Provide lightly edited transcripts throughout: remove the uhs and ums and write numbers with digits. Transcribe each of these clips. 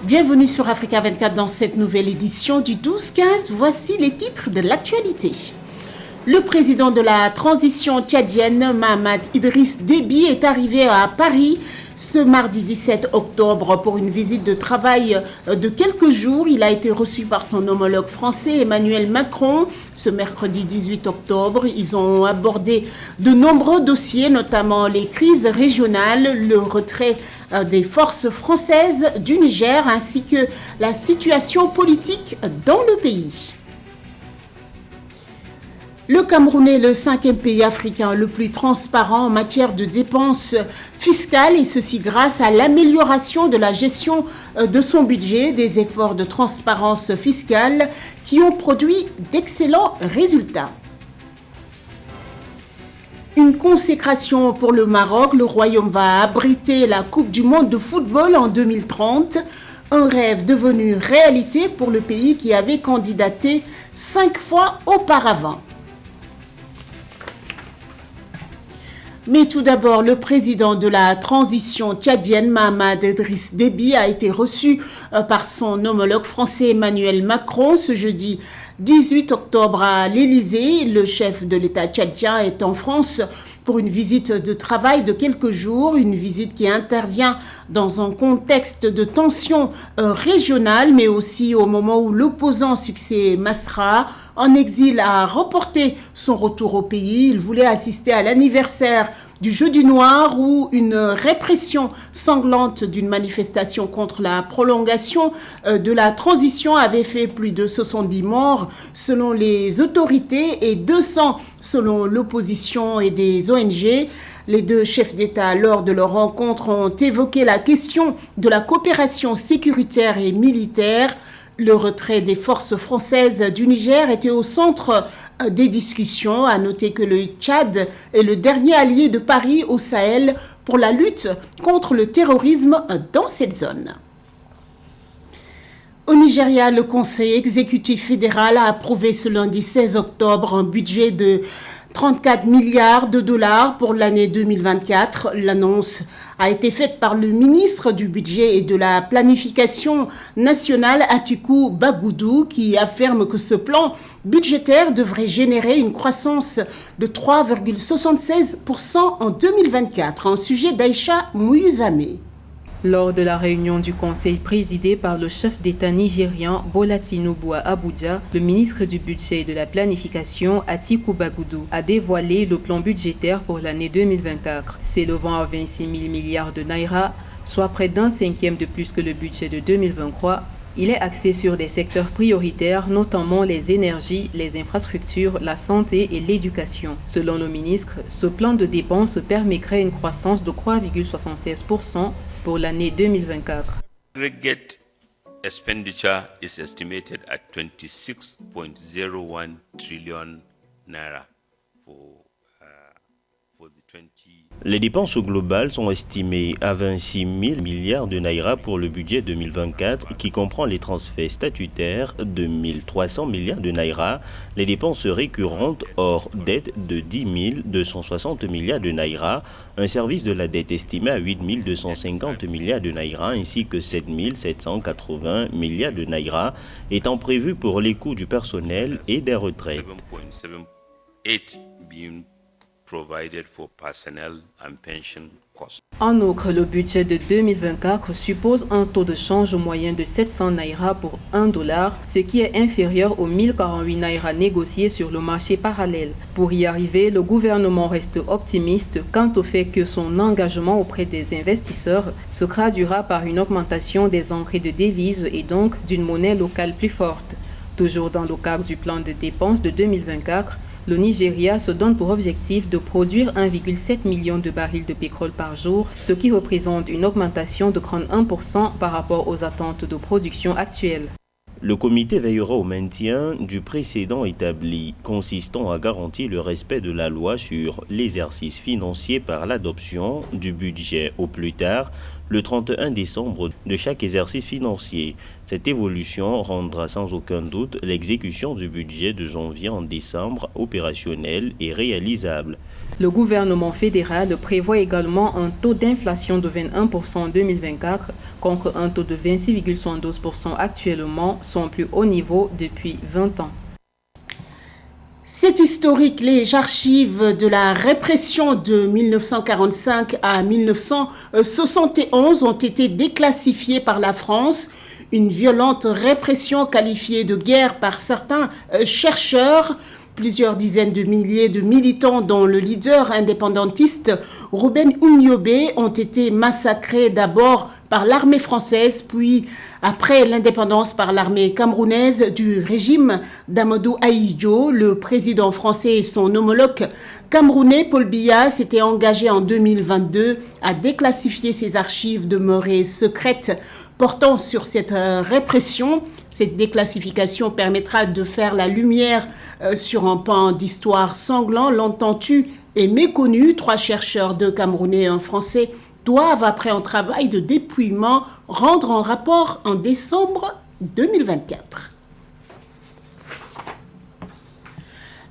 Bienvenue sur Africa 24 dans cette nouvelle édition du 12-15. Voici les titres de l'actualité. Le président de la transition tchadienne, Mahamat Idriss Déby, est arrivé à Paris ce mardi 17 octobre pour une visite de travail de quelques jours. Il a été reçu par son homologue français Emmanuel Macron ce mercredi 18 octobre. Ils ont abordé de nombreux dossiers, notamment les crises régionales, le retrait des forces françaises du Niger ainsi que la situation politique dans le pays. Le Cameroun est le 5e pays africain le plus transparent en matière de dépenses fiscales et ceci grâce à l'amélioration de la gestion de son budget, des efforts de transparence fiscale qui ont produit d'excellents résultats. Une consécration pour le Maroc, le Royaume va abriter la Coupe du monde de football en 2030, un rêve devenu réalité pour le pays qui avait candidaté 5 fois auparavant. Mais tout d'abord, le président de la transition tchadienne, Mahamat Idriss Déby, a été reçu par son homologue français Emmanuel Macron ce jeudi 18 octobre à l'Élysée. Le chef de l'État tchadien est en France pour une visite de travail de quelques jours, une visite qui intervient dans un contexte de tension régionale, mais aussi au moment où l'opposant Succès Masra, en exil, a reporté son retour au pays. Il voulait assister à l'anniversaire du Jeudi Noir où une répression sanglante d'une manifestation contre la prolongation de la transition avait fait plus de 70 morts selon les autorités et 200 selon l'opposition et des ONG. Les deux chefs d'État, lors de leur rencontre, ont évoqué la question de la coopération sécuritaire et militaire. Le retrait des forces françaises du Niger était au centre des discussions. À noter que le Tchad est le dernier allié de Paris au Sahel pour la lutte contre le terrorisme dans cette zone. Au Nigeria, le Conseil exécutif fédéral a approuvé ce lundi 16 octobre un budget de 34 milliards de dollars pour l'année 2024. L'annonce a été faite par le ministre du Budget et de la Planification nationale, Atiku Bagoudou, qui affirme que ce plan budgétaire devrait générer une croissance de 3,76% en 2024. Un sujet d'Aïcha Mouyuzame. Lors de la réunion du Conseil présidée par le chef d'État nigérian Bola Tinubu à Abuja, le ministre du Budget et de la Planification, Atiku Bagoudou, a dévoilé le plan budgétaire pour l'année 2024, s'élevant à 26 000 milliards de naira, soit près d'un cinquième de plus que le budget de 2023. Il est axé sur des secteurs prioritaires, notamment les énergies, les infrastructures, la santé et l'éducation. Selon le ministre, ce plan de dépenses permettrait une croissance de 3,76% pour l'année 2024. Aggregate expenditure is estimated at 26.01 trillion naira for the 20. Les dépenses globales sont estimées à 26 000 milliards de naira pour le budget 2024 qui comprend les transferts statutaires de 1 300 milliards de naira, les dépenses récurrentes hors dette de 10 260 milliards de naira, un service de la dette estimé à 8 250 milliards de naira ainsi que 7 780 milliards de naira étant prévus pour les coûts du personnel et des retraites. Provided for personnel and pension costs. En outre, le budget de 2024 suppose un taux de change moyen de 700 naira pour 1 dollar, ce qui est inférieur aux 1048 naira négociés sur le marché parallèle. Pour y arriver, le gouvernement reste optimiste quant au fait que son engagement auprès des investisseurs se traduira par une augmentation des entrées de devises et donc d'une monnaie locale plus forte. Toujours dans le cadre du plan de dépenses de 2024, le Nigeria se donne pour objectif de produire 1,7 million de barils de pétrole par jour, ce qui représente une augmentation de 31% par rapport aux attentes de production actuelles. Le comité veillera au maintien du précédent établi, consistant à garantir le respect de la loi sur l'exercice financier par l'adoption du budget au plus tard le 31 décembre de chaque exercice financier. Cette évolution rendra sans aucun doute l'exécution du budget de janvier en décembre opérationnelle et réalisable. Le gouvernement fédéral prévoit également un taux d'inflation de 21% en 2024 contre un taux de 26,72% actuellement, son plus haut niveau depuis 20 ans. C'est historique, les archives de la répression de 1945 à 1971 ont été déclassifiées par la France. Une violente répression qualifiée de guerre par certains chercheurs. Plusieurs dizaines de milliers de militants, dont le leader indépendantiste Ruben Ouniobé, ont été massacrés d'abord par l'armée française, puis après l'indépendance par l'armée camerounaise du régime d'Amadou Ahidjo. Le président français et son homologue camerounais Paul Biya s'étaient engagés en 2022 à déclassifier ces archives demeurées secrètes portant sur cette répression. Cette déclassification permettra de faire la lumière sur un pan d'histoire sanglant, longtemps tu et méconnu. 3 chercheurs, 2 Camerounais et un Français, doivent, après un travail de dépouillement, rendre un rapport en décembre 2024.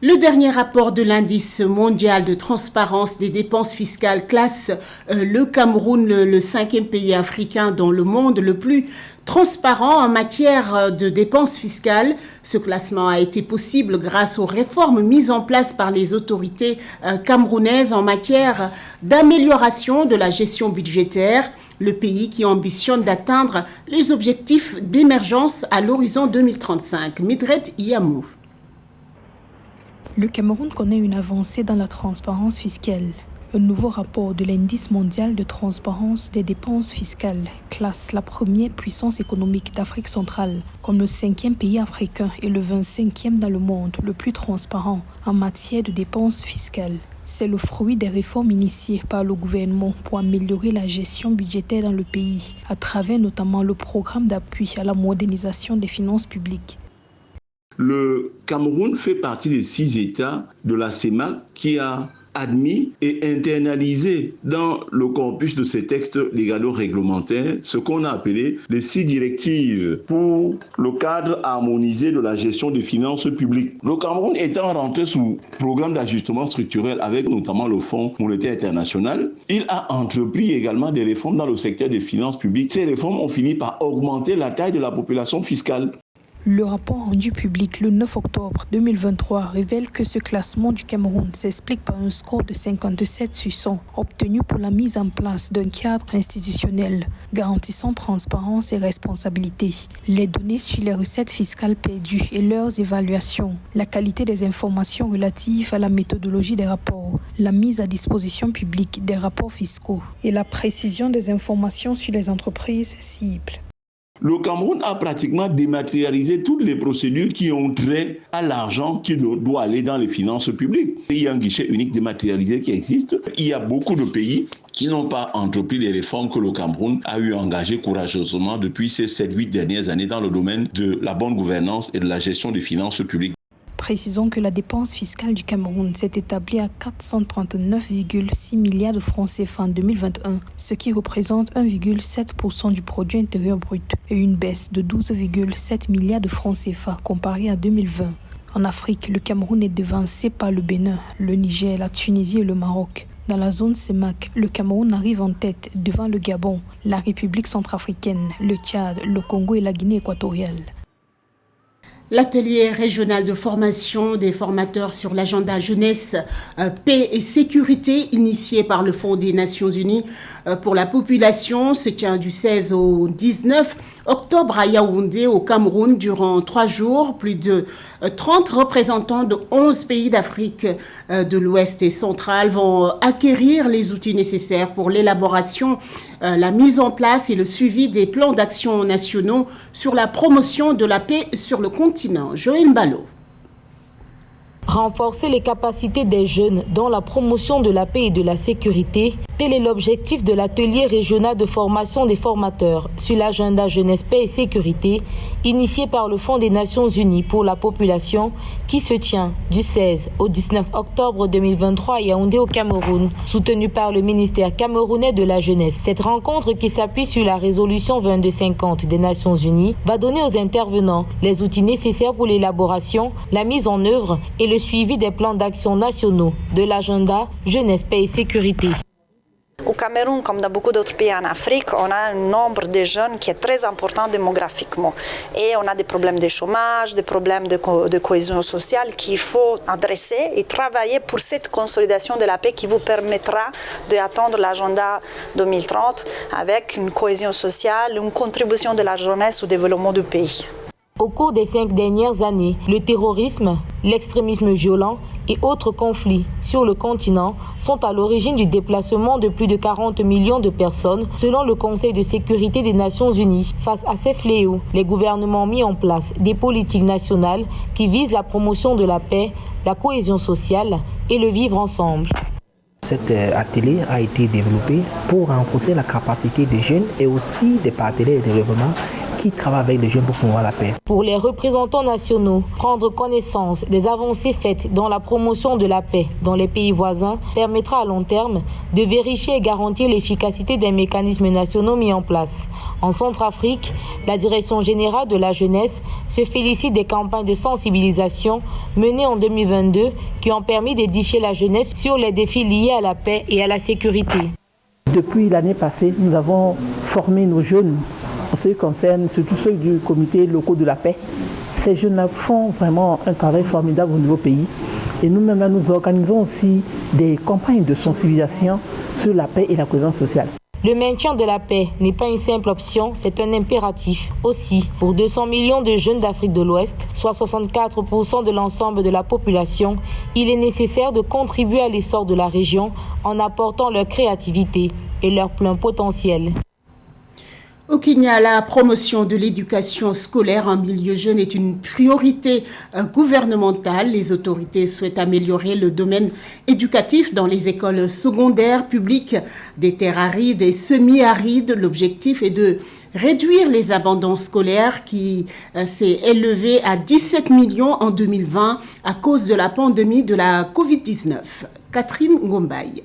Le dernier rapport de l'indice mondial de transparence des dépenses fiscales classe le Cameroun le 5e pays africain dans le monde le plus transparent en matière de dépenses fiscales. Ce classement a été possible grâce aux réformes mises en place par les autorités camerounaises en matière d'amélioration de la gestion budgétaire. Le pays qui ambitionne d'atteindre les objectifs d'émergence à l'horizon 2035. Midret Yamou. Le Cameroun connaît une avancée dans la transparence fiscale. Un nouveau rapport de l'indice mondial de transparence des dépenses fiscales classe la première puissance économique d'Afrique centrale comme le 5e pays africain et le 25e dans le monde le plus transparent en matière de dépenses fiscales. C'est le fruit des réformes initiées par le gouvernement pour améliorer la gestion budgétaire dans le pays, à travers notamment le programme d'appui à la modernisation des finances publiques. Le Cameroun fait partie des 6 États de la CEMAC qui a admis et internalisé dans le corpus de ces textes légalo-réglementaires ce qu'on a appelé les 6 directives pour le cadre harmonisé de la gestion des finances publiques. Le Cameroun étant rentré sous programme d'ajustement structurel avec notamment le Fonds monétaire international, il a entrepris également des réformes dans le secteur des finances publiques. Ces réformes ont fini par augmenter la taille de la population fiscale. Le rapport rendu public le 9 octobre 2023 révèle que ce classement du Cameroun s'explique par un score de 57 sur 100 obtenu pour la mise en place d'un cadre institutionnel garantissant transparence et responsabilité, les données sur les recettes fiscales perdues et leurs évaluations, la qualité des informations relatives à la méthodologie des rapports, la mise à disposition publique des rapports fiscaux et la précision des informations sur les entreprises cibles. Le Cameroun a pratiquement dématérialisé toutes les procédures qui ont trait à l'argent qui doit aller dans les finances publiques. Il y a un guichet unique dématérialisé qui existe. Il y a beaucoup de pays qui n'ont pas entrepris les réformes que le Cameroun a eu engagées courageusement depuis ces 7-8 dernières années dans le domaine de la bonne gouvernance et de la gestion des finances publiques. Précisons que la dépense fiscale du Cameroun s'est établie à 439,6 milliards de francs CFA en 2021, ce qui représente 1,7% du produit intérieur brut et une baisse de 12,7 milliards de francs CFA comparé à 2020. En Afrique, le Cameroun est devancé par le Bénin, le Niger, la Tunisie et le Maroc. Dans la zone CEMAC, le Cameroun arrive en tête devant le Gabon, la République centrafricaine, le Tchad, le Congo et la Guinée équatoriale. L'atelier régional de formation des formateurs sur l'agenda jeunesse, paix et sécurité initié par le Fonds des Nations Unies pour la population se tient du 16 au 19 octobre à Yaoundé au Cameroun durant 3 jours. Plus de 30 représentants de 11 pays d'Afrique de l'Ouest et centrale vont acquérir les outils nécessaires pour l'élaboration, la mise en place et le suivi des plans d'action nationaux sur la promotion de la paix sur le continent. Joël Mbalo. Renforcer les capacités des jeunes dans la promotion de la paix et de la sécurité, tel est l'objectif de l'atelier régional de formation des formateurs sur l'agenda jeunesse, paix et sécurité, initié par le Fonds des Nations Unies pour la population, qui se tient du 16 au 19 octobre 2023 à Yaoundé au Cameroun, soutenu par le ministère camerounais de la jeunesse. Cette rencontre, qui s'appuie sur la résolution 2250 des Nations Unies, va donner aux intervenants les outils nécessaires pour l'élaboration, la mise en œuvre et le suivi des plans d'action nationaux de l'agenda jeunesse, paix et sécurité. Au Cameroun, comme dans beaucoup d'autres pays en Afrique, on a un nombre de jeunes qui est très important démographiquement. Et on a des problèmes de chômage, des problèmes de cohésion sociale qu'il faut adresser et travailler pour cette consolidation de la paix qui vous permettra d'atteindre l'agenda 2030 avec une cohésion sociale, une contribution de la jeunesse au développement du pays. Au cours des 5 dernières années, le terrorisme, l'extrémisme violent et autres conflits sur le continent sont à l'origine du déplacement de plus de 40 millions de personnes, selon le Conseil de sécurité des Nations Unies. Face à ces fléaux, les gouvernements ont mis en place des politiques nationales qui visent la promotion de la paix, la cohésion sociale et le vivre ensemble. Cet atelier a été développé pour renforcer la capacité des jeunes et aussi des partenaires de développement qui travaillent avec les jeunes pour promouvoir la paix. Pour les représentants nationaux, prendre connaissance des avancées faites dans la promotion de la paix dans les pays voisins permettra à long terme de vérifier et garantir l'efficacité des mécanismes nationaux mis en place. En Centrafrique, la Direction générale de la jeunesse se félicite des campagnes de sensibilisation menées en 2022 qui ont permis d'édifier la jeunesse sur les défis liés à la paix et à la sécurité. Depuis l'année passée, nous avons formé nos jeunes en ce qui concerne surtout ceux du comité local de la paix. Ces jeunes-là font vraiment un travail formidable au niveau pays. Et nous-mêmes, nous organisons aussi des campagnes de sensibilisation sur la paix et la cohésion sociale. Le maintien de la paix n'est pas une simple option, c'est un impératif. Aussi, pour 200 millions de jeunes d'Afrique de l'Ouest, soit 64% de l'ensemble de la population, il est nécessaire de contribuer à l'essor de la région en apportant leur créativité et leur plein potentiel. Au Kenya, la promotion de l'éducation scolaire en milieu jeune est une priorité gouvernementale. Les autorités souhaitent améliorer le domaine éducatif dans les écoles secondaires publiques des terres arides et semi-arides. L'objectif est de réduire les abandons scolaires qui s'est élevé à 17 millions en 2020 à cause de la pandémie de la Covid-19. Catherine Ngombaye.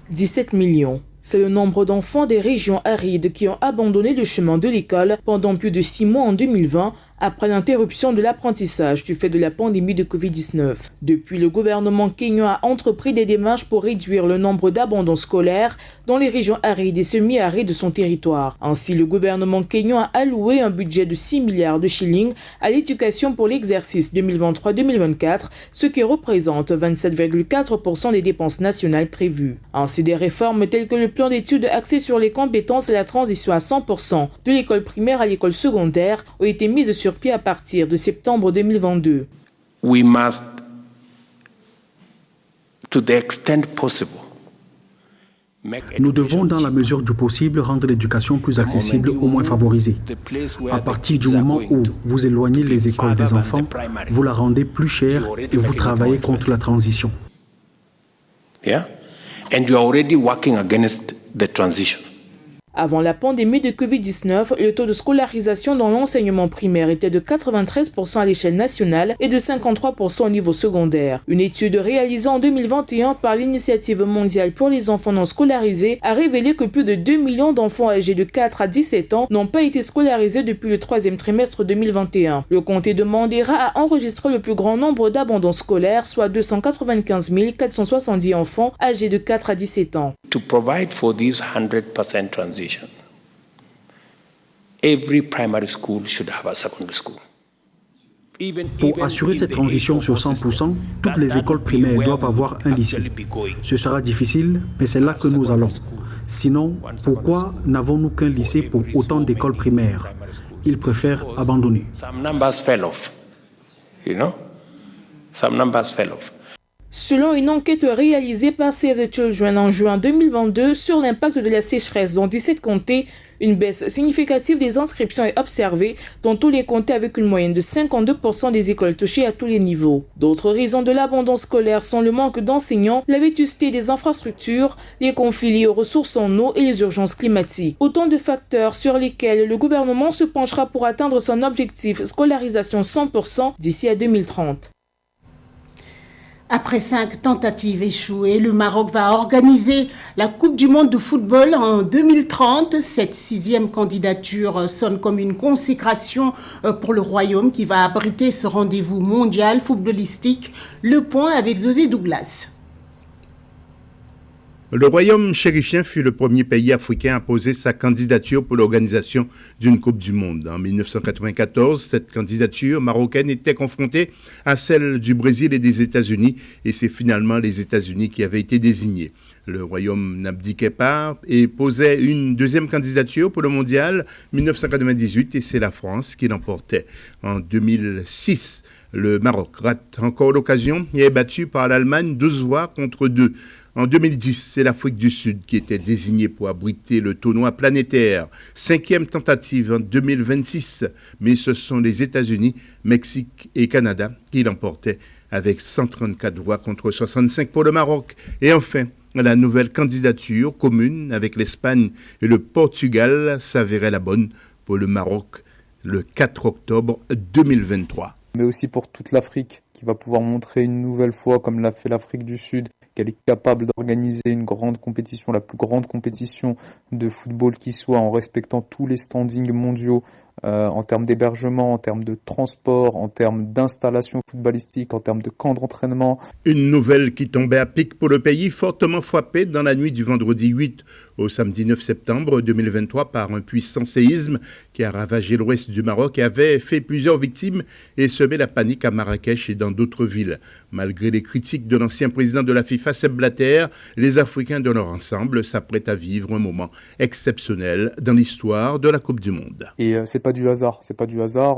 17 millions. C'est le nombre d'enfants des régions arides qui ont abandonné le chemin de l'école pendant plus de 6 mois en 2020 après l'interruption de l'apprentissage du fait de la pandémie de Covid-19. Depuis, le gouvernement kényan a entrepris des démarches pour réduire le nombre d'abandons scolaires dans les régions arides et semi-arides de son territoire. Ainsi, le gouvernement kényan a alloué un budget de 6 milliards de shillings à l'éducation pour l'exercice 2023-2024, ce qui représente 27,4% des dépenses nationales prévues. Ainsi, des réformes telles que le plan d'études axé sur les compétences et la transition à 100% de l'école primaire à l'école secondaire ont été mises sur pied à partir de septembre 2022. We must, to the extent possible, nous devons, dans la mesure du possible, rendre l'éducation plus accessible aux moins favorisés. À partir du moment où vous éloignez les écoles des enfants, vous la rendez plus chère et vous travaillez contre la transition. Yeah? And you are already working against the transition. Avant la pandémie de Covid-19, le taux de scolarisation dans l'enseignement primaire était de 93% à l'échelle nationale et de 53% au niveau secondaire. Une étude réalisée en 2021 par l'Initiative mondiale pour les enfants non scolarisés a révélé que plus de 2 millions d'enfants âgés de 4 à 17 ans n'ont pas été scolarisés depuis le 3e trimestre 2021. Le comté de Mandera a enregistré le plus grand nombre d'abandons scolaires, soit 295 470 enfants âgés de 4 à 17 ans. To provide for this 100% transition, every primary school should have a secondary school. Pour assurer cette transition sur 100%, toutes les écoles primaires doivent avoir un lycée. Ce sera difficile, mais c'est là que nous allons. Sinon, pourquoi n'avons-nous qu'un lycée pour autant d'écoles primaires? Ils préfèrent abandonner. Some numbers fell off. Selon une enquête réalisée par Save the Children en juin 2022 sur l'impact de la sécheresse dans 17 comtés, une baisse significative des inscriptions est observée dans tous les comtés avec une moyenne de 52% des écoles touchées à tous les niveaux. D'autres raisons de l'abandon scolaire sont le manque d'enseignants, la vétusté des infrastructures, les conflits liés aux ressources en eau et les urgences climatiques. Autant de facteurs sur lesquels le gouvernement se penchera pour atteindre son objectif scolarisation 100% d'ici à 2030. Après 5 tentatives échouées, le Maroc va organiser la Coupe du monde de football en 2030. Cette 6e candidature sonne comme une consécration pour le Royaume qui va abriter ce rendez-vous mondial footballistique. Le point avec José Douglas. Le Royaume chérifien fut le premier pays africain à poser sa candidature pour l'organisation d'une Coupe du Monde. En 1994, cette candidature marocaine était confrontée à celle du Brésil et des États-Unis, et c'est finalement les États-Unis qui avaient été désignés. Le Royaume n'abdiquait pas et posait une deuxième candidature pour le Mondial 1998, et c'est la France qui l'emportait. En 2006, le Maroc rate encore l'occasion et est battu par l'Allemagne 12 voix contre 2. En 2010, c'est l'Afrique du Sud qui était désignée pour abriter le tournoi planétaire. 5e tentative en 2026, mais ce sont les États-Unis, Mexique et Canada qui l'emportaient avec 134 voix contre 65 pour le Maroc. Et enfin, la nouvelle candidature commune avec l'Espagne et le Portugal s'avérait la bonne pour le Maroc le 4 octobre 2023. Mais aussi pour toute l'Afrique qui va pouvoir montrer une nouvelle fois, comme l'a fait l'Afrique du Sud, qu'elle est capable d'organiser une grande compétition, la plus grande compétition de football qui soit, en respectant tous les standings mondiaux en termes d'hébergement, en termes de transport, en termes d'installation footballistique, en termes de camps d'entraînement. Une nouvelle qui tombait à pic pour le pays, fortement frappé dans la nuit du vendredi 8 au samedi 9 septembre 2023 par un puissant séisme qui a ravagé l'ouest du Maroc et avait fait plusieurs victimes et semé la panique à Marrakech et dans d'autres villes. Malgré les critiques de l'ancien président de la FIFA, Sepp Blatter, les Africains de leur ensemble s'apprêtent à vivre un moment exceptionnel dans l'histoire de la Coupe du Monde. Et c'est pas du hasard.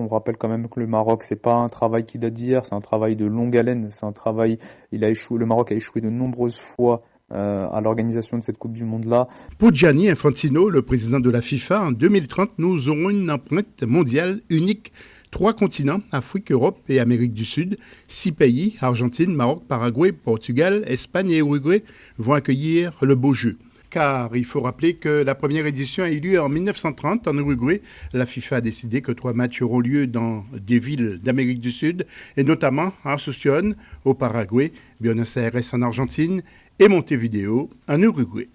On rappelle quand même que le Maroc, c'est pas un travail qui date d'hier, c'est un travail de longue haleine. C'est un travail, le Maroc a échoué de nombreuses fois à l'organisation de cette Coupe du Monde-là. Pour Gianni Infantino, le président de la FIFA, en 2030, nous aurons une empreinte mondiale unique. 3 continents, Afrique, Europe et Amérique du Sud. 6 pays, Argentine, Maroc, Paraguay, Portugal, Espagne et Uruguay, vont accueillir le beau jeu. Car il faut rappeler que la première édition a eu lieu en 1930 en Uruguay. La FIFA a décidé que 3 matchs auront lieu dans des villes d'Amérique du Sud, et notamment Asunción au Paraguay, Buenos Aires en Argentine et Montevideo en Uruguay.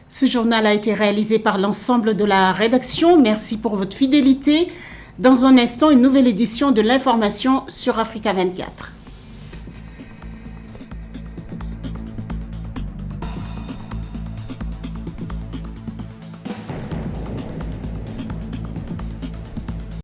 Ce journal a été réalisé par l'ensemble de la rédaction. Merci pour votre fidélité. Dans un instant, une nouvelle édition de l'information sur Africa 24.